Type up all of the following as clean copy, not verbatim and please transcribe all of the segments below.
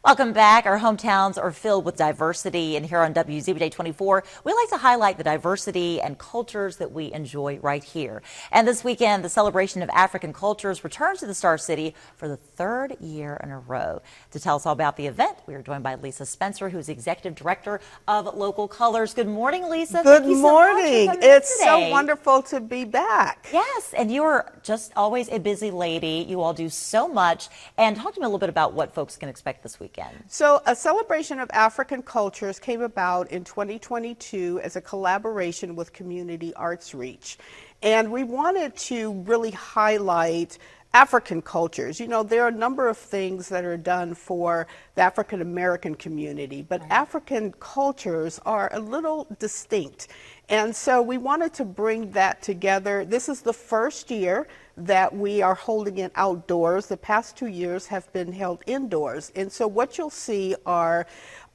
Welcome back. Our hometowns are filled with diversity, and here on WZBJ 24, we like to highlight the diversity and cultures that we enjoy right here. And this weekend, the celebration of African cultures returns to the Star City for the third year in a row. To tell us all about the event, we are joined by Lisa Spencer, who is Executive Director of Local Colors. Good morning, Lisa. Good morning. It's so wonderful to be back. Yes, and you're just always a busy lady. You all do so much. And talk to me a little bit about what folks can expect this weekend. So a celebration of African cultures came about in 2022 as a collaboration with Community Arts Reach. And we wanted to really highlight African cultures. You know, there are a number of things that are done for the African American community, but African cultures are a little distinct. And so we wanted to bring that together. This is the first year that we are holding it outdoors. The past 2 years have been held indoors. And so what you'll see are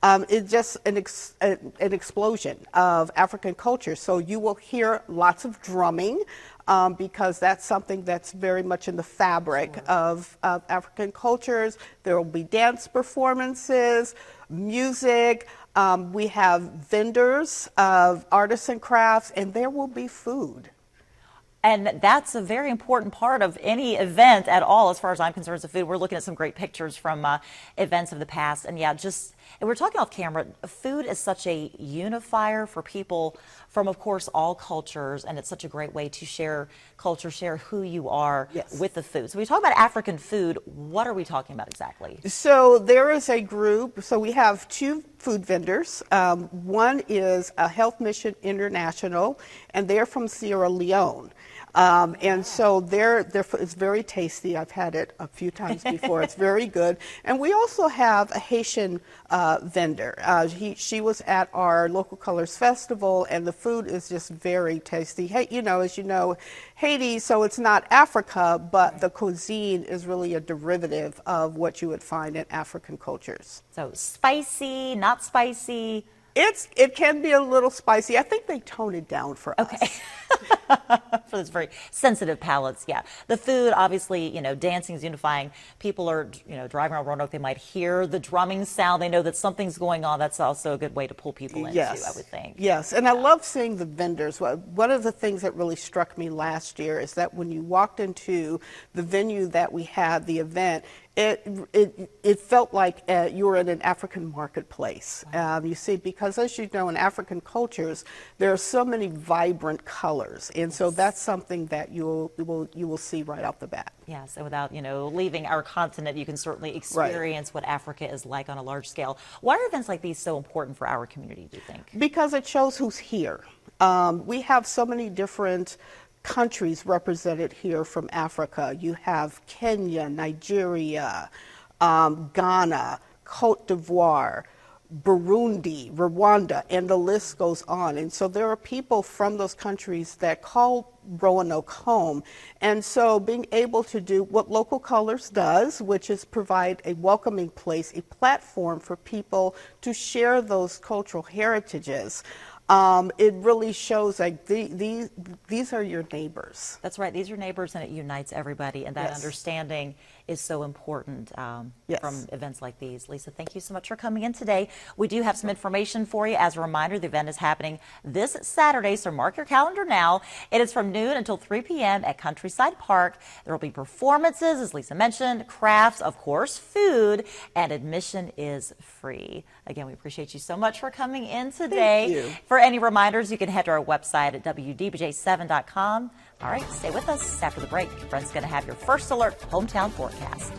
it's just an explosion of African culture. So you will hear lots of drumming because that's something that's very much in the fabric of African cultures. There will be dance performances, music. We have vendors of artists and crafts, and there will be food. And that's a very important part of any event at all, as far as I'm concerned, is the food. We're looking at some great pictures from events of the past. And yeah, and we're talking off camera, food is such a unifier for people from, of course, all cultures. And it's such a great way to share culture, share who you are with the food. So we talk about African food. What are we talking about exactly? So there is a group. So we have two food vendors. One is Health Mission International, and they're from Sierra Leone. And so it's very tasty. I've had it a few times before. It's very good. And we also have a Haitian vendor. She was at our Local Colors Festival, and the food is just very tasty. Hey, you know, as you know, Haiti, so it's not Africa, but the cuisine is really a derivative of what you would find in African cultures. So spicy, not spicy? It can be a little spicy. I think they tone it down for us. Okay. For those very sensitive palates, yeah. The food, obviously, you know, dancing is unifying. People are, you know, driving around Roanoke, they might hear the drumming sound. They know that something's going on. That's also a good way to pull people in, too, I would think. Yes, and I love seeing the vendors. One of the things that really struck me last year is that when you walked into the venue that we had, the event, it felt like you were in an African marketplace. You see, because as you know, in African cultures, there are so many vibrant colors, and so that's something that you will see right off the bat. Yes, and without, you know, leaving our continent, you can certainly experience what Africa is like on a large scale. Why are events like these so important for our community, do you think? Because it shows who's here. We have so many different countries represented here from Africa. You have Kenya, Nigeria, Ghana, Cote d'Ivoire, Burundi, Rwanda, and the list goes on. And so there are people from those countries that call Roanoke home. And so being able to do what Local Colors does, which is provide a welcoming place, a platform for people to share those cultural heritages. It really shows like these are your neighbors. That's right. These are neighbors, and it unites everybody. And that understanding is so important from events like these. Lisa, thank you so much for coming in today. We do have some information for you. As a reminder, the event is happening this Saturday, so mark your calendar now. It is from noon until 3 p.m. at Countryside Park. There will be performances, as Lisa mentioned, crafts, of course, food, and admission is free. Again, we appreciate you so much for coming in today. Thank you. For any reminders, you can head to our website at WDBJ7.com. All right, stay with us after the break. Brent's going to have your first alert hometown forecast.